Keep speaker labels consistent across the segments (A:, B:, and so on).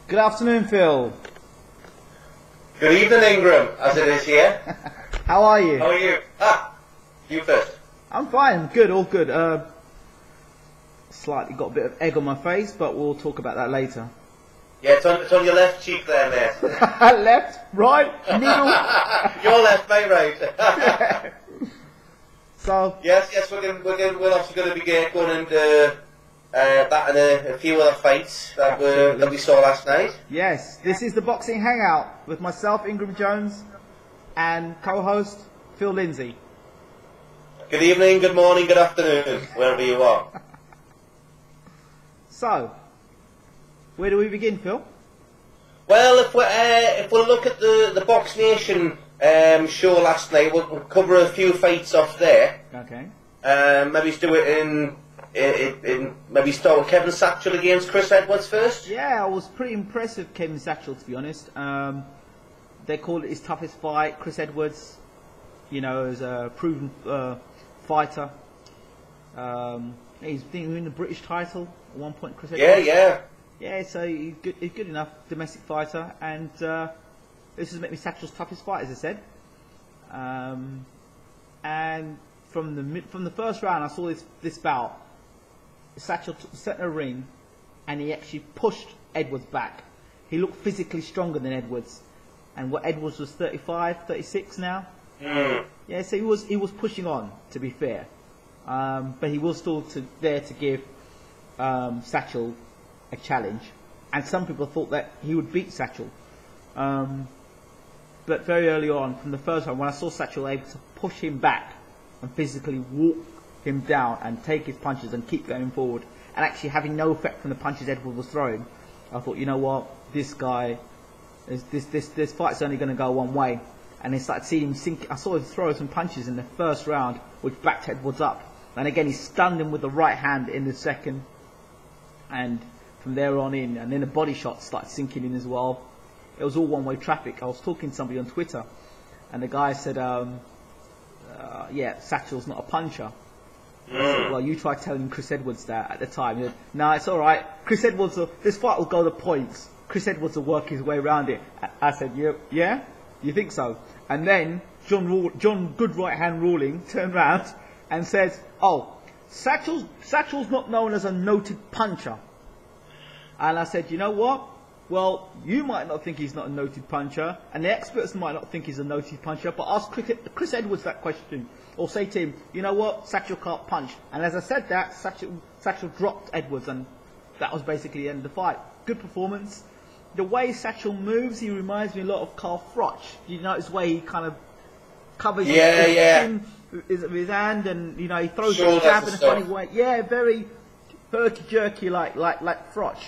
A: Good afternoon, Phil.
B: Good evening, Ingram, as it is here.
A: How are you?
B: How are you? You first.
A: I'm fine. Good, all good. Slightly got a bit of egg on my face, but we'll talk about that later.
B: Yeah, it's on your left cheek there, mate.
A: Left, right, middle.
B: Your left, mate, right.
A: Yeah. So
B: yes, we're obviously going to be going into that and a few other fights that we saw last night.
A: Yes, this is the Boxing Hangout with myself, Ingram Jones, and co-host Phil Lindsay.
B: Good evening, good morning, good afternoon, wherever you are.
A: So, where do we begin, Phil?
B: Well, if we look at the Box Nation show last night, we'll cover a few fights off there.
A: Okay.
B: Maybe do it in maybe start with Kevin Satchel against Chris Edwards first.
A: Yeah, I was pretty impressed with Kevin Satchel, to be honest. They called it his toughest fight. Chris Edwards, you know, is a proven fighter. He's been in the British title at one point. Chris Edwards. Yeah. So he's good enough domestic fighter, and this is maybe Satchel's toughest fight, as I said. And from the first round, I saw this bout. Satchel took the centre of the ring, and he actually pushed Edwards back. He looked physically stronger than Edwards, and what Edwards was 35, 36 now. Yeah, so he was pushing on, to be fair, but he was still there to give Satchel a challenge, and some people thought that he would beat Satchel. But very early on, from the first round, when I saw Satchel able to push him back and physically walk him down and take his punches and keep going forward, and actually having no effect from the punches Edwards was throwing, I thought, you know what, this guy, this fight's only going to go one way. And I started seeing him sink. I saw him throw some punches in the first round, which backed Edwards up. And again, he stunned him with the right hand in the second. And from there on in, and then the body shots started sinking in as well. It was all one-way traffic. I was talking to somebody on Twitter, and the guy said, yeah, Satchel's not a puncher. I said, well, you tried telling Chris Edwards that at the time. He said, no, it's all right. Chris Edwards, this fight will go to points. Chris Edwards will work his way around it. I said, yeah? You think so? And then John Good Right Hand Ruling turned round and said, oh, Satchel's not known as a noted puncher. And I said, you know what? Well, you might not think he's not a noted puncher, and the experts might not think he's a noted puncher, but ask Chris Edwards that question. Or say to him, you know what? Satchel can't punch. And as I said that, Satchel dropped Edwards, and that was basically the end of the fight. Good performance. The way Satchel moves, he reminds me a lot of Carl Froch. You notice the way he kind of covers his chin with his hand, and you know he throws a jab in a funny way. Yeah, very herky jerky like Froch.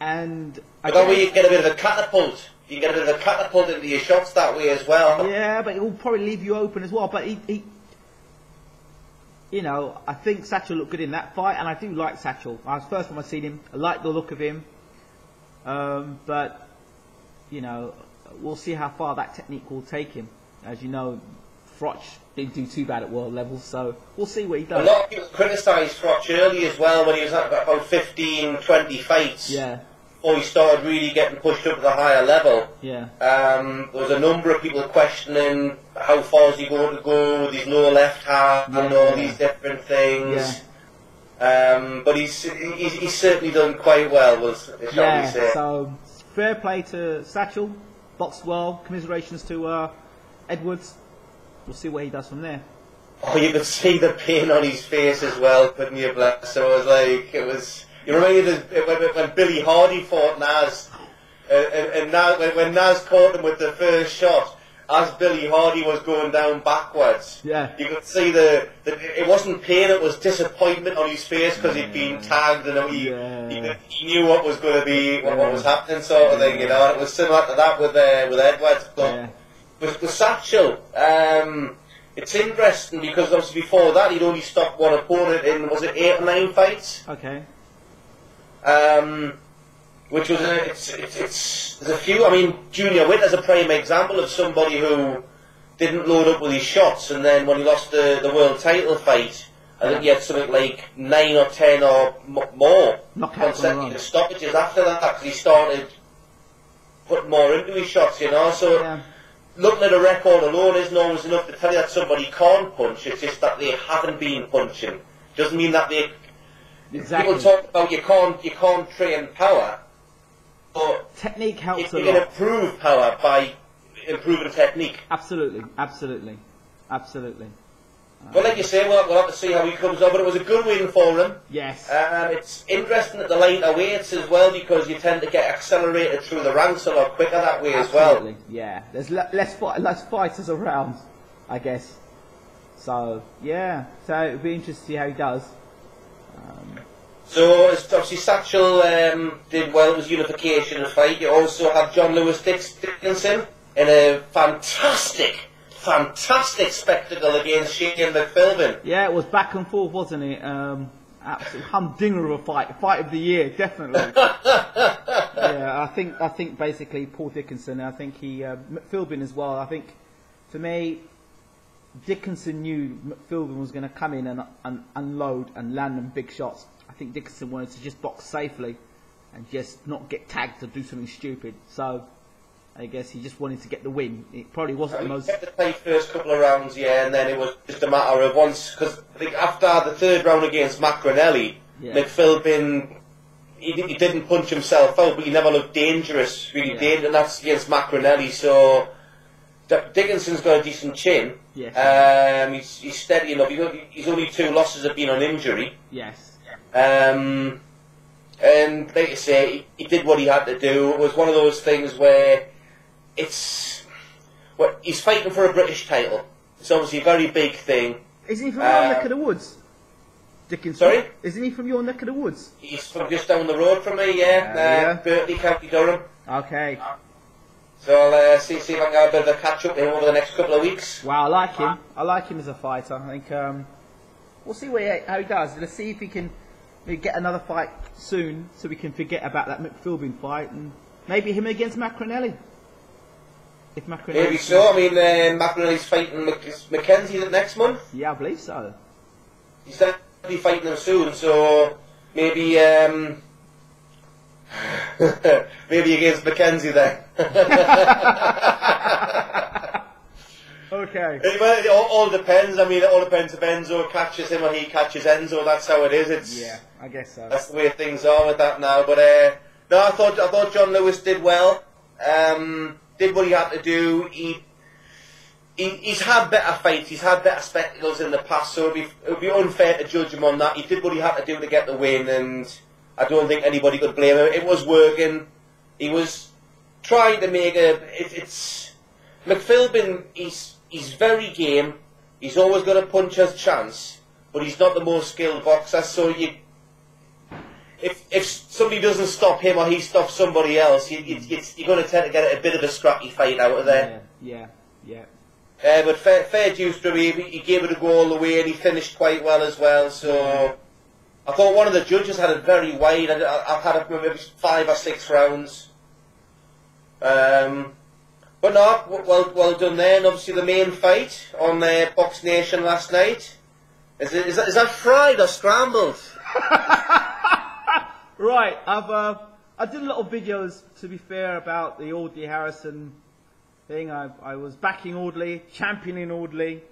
A: And
B: again, you get a bit of a catapult. You get a bit of a catapult into your shots that way as well.
A: Yeah, but it will probably leave you open as well. But he you know, I think Satchel looked good in that fight, and I do like Satchel. First time I seen him, I like the look of him. But, you know, we'll see how far that technique will take him. As you know, Froch didn't do too bad at world level, so we'll see what he does.
B: A lot of people criticised Froch early as well when he was at about 15, 20 fights.
A: Yeah.
B: Before he started really getting pushed up to the higher level.
A: Yeah.
B: There was a number of people questioning how far is he going to go with his no left hand and all these different things. Yeah. But he's certainly done quite well, shall we say.
A: So fair play to Satchel, boxed well, commiserations to Edwards. We'll see what he does from there.
B: Oh, you could see the pain on his face as well, couldn't you, bless? So it was you remember when Billy Hardy fought Naz, and when Naz caught him with the first shot, as Billy Hardy was going down backwards, you could see it wasn't pain, it was disappointment on his face because he'd been tagged and he knew what was going to be, what was happening, sort of thing, you know. And it was similar to that with Edwards, but with Satchel, it's interesting because obviously before that he'd only stopped one opponent in, was it 8 or 9 fights?
A: Okay.
B: Which was there's a few. I mean, Junior Winter's a prime example of somebody who didn't load up with his shots, and then when he lost the world title fight, I think he had something like 9 or 10 or more consecutive stoppages after that, because he started putting more into his shots, you know. So looking at a record alone isn't always enough to tell you that somebody can't punch. It's just that they haven't been punching. Doesn't mean that they... People talk about you can't train power, but
A: technique helps a lot.
B: You can improve power by improving technique.
A: Absolutely, absolutely, absolutely.
B: Well, like you say, we'll have to see how he comes on, but it was a good win for him.
A: Yes.
B: It's interesting at the lighter weights as well, because you tend to get accelerated through the ranks a lot quicker that way as well.
A: Absolutely, yeah. There's less fighters around, I guess. So, yeah. So it'll be interesting to see how he does.
B: So, obviously Satchel did well. It was unification and fight. You also have John Lewis Dickinson in a fantastic spectacle against Shane McPhilbin.
A: Yeah, it was back and forth, wasn't it? Absolute humdinger of a fight of the year, definitely. Yeah, I think basically Paul Dickinson. I think he McPhilbin as well. I think for me, Dickinson knew McPhilbin was going to come in and unload and land them big shots. I think Dickinson wanted to just box safely and just not get tagged to do something stupid. So I guess he just wanted to get the win. It probably wasn't the most...
B: He kept the play first couple of rounds, yeah, and then it was just a matter of once... Because I think after the third round against Macronelli, McPhilbin, he didn't punch himself out, but he never looked dangerous, really dangerous, and that's against Macronelli, so... Dickinson's got a decent chin.
A: Yes.
B: He's steady enough. His only 2 losses have been on injury.
A: Yes.
B: And like I say, he did what he had to do. It was one of those things where he's fighting for a British title. It's obviously a very big thing.
A: Isn't he from your neck of the woods, Dickinson?
B: Sorry?
A: Isn't he from your neck of the woods?
B: He's from just down the road from me, yeah. Berkeley, County Durham.
A: Okay.
B: So I'll see if I can have a bit of a catch up with him over the next couple of weeks.
A: Wow, I like him. I like him as a fighter. I think we'll see how he does. Let's see if he can get another fight soon, so we can forget about that McPhilbin fight, and maybe him against Macronelli. If Macronelli...
B: Maybe so. I mean, Macronelli's fighting Mackenzie next month.
A: Yeah, I believe so.
B: He's definitely fighting him soon, so maybe maybe against Mackenzie then.
A: Okay.
B: It all depends. I mean, it all depends if Enzo catches him or he catches Enzo. That's how it is.
A: Yeah, I guess so.
B: That's the way things are with that now. But no, I thought John Lewis did well. Did what he had to do. He's had better fights. He's had better spectacles in the past. So it would be unfair to judge him on that. He did what he had to do to get the win, and I don't think anybody could blame him. It was working. He was trying to make it's McPhilbin. He's very game. He's always got a puncher's chance, but he's not the most skilled boxer. So if somebody doesn't stop him or he stops somebody else, you're going to tend to get a bit of a scrappy fight out of there.
A: Yeah.
B: But fair dues to him. He gave it a go all the way, and he finished quite well as well. So I thought one of the judges had it very wide. I've had it maybe 5 or 6 rounds. But no, well done there. And obviously the main fight on Box Nation last night. Is that fried or scrambled?
A: Right, I did a lot of videos, to be fair, about the Audley Harrison thing. I was backing Audley, championing Audley.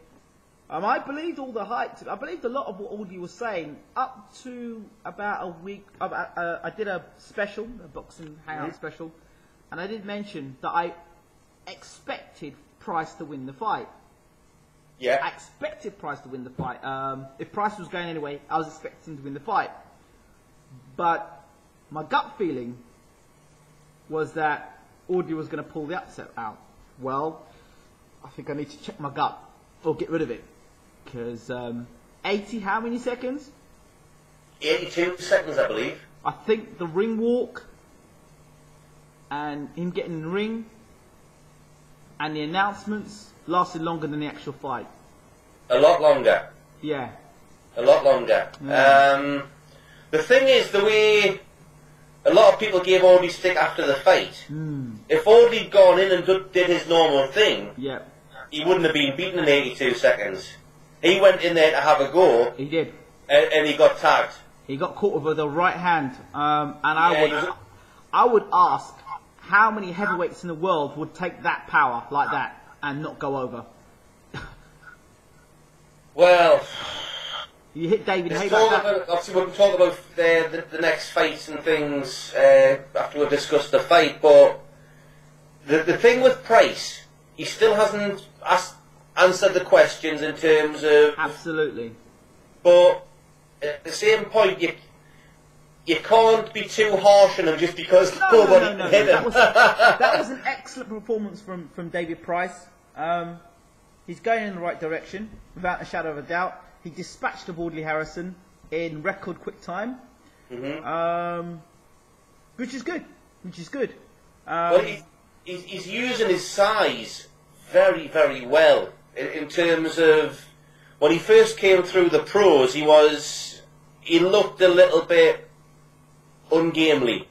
A: I believed all the hype. I believed a lot of what Audley was saying up to about a week. I did a special, a boxing hangout special, and I did mention that I expected Price to win the fight.
B: Yeah.
A: I expected Price to win the fight. If Price was going anyway, I was expecting him to win the fight. But my gut feeling was that Audley was going to pull the upset out. Well, I think I need to check my gut or get rid of it. Because 80, how many seconds?
B: 82 seconds, I believe.
A: I think the ring walk and him getting in the ring and the announcements lasted longer than the actual fight.
B: A lot longer.
A: Yeah.
B: A lot longer. Yeah. The thing is, the way a lot of people gave Audley stick after the fight, if Audley'd gone in and did his normal thing, he wouldn't have been beaten in 82 seconds. He went in there to have a go.
A: He did.
B: And he got tagged.
A: He got caught with the right hand. And
B: Yeah,
A: I would ask how many heavyweights in the world would take that power like that and not go over.
B: Well,
A: You hit David Hay
B: talk
A: like that.
B: about, obviously we can talk about the next fights and things after we've discussed the fight, but the thing with Price, he still hasn't answered the questions in terms of...
A: Absolutely.
B: But at the same point, you can't be too harsh on him just because nobody can hit him.
A: That was an excellent performance from David Price. He's going in the right direction, without a shadow of a doubt. He dispatched of Audley Harrison in record quick time, which is good.
B: Well, he's using his size very, very well in terms of when he first came through the pros. He looked a little bit ungainly.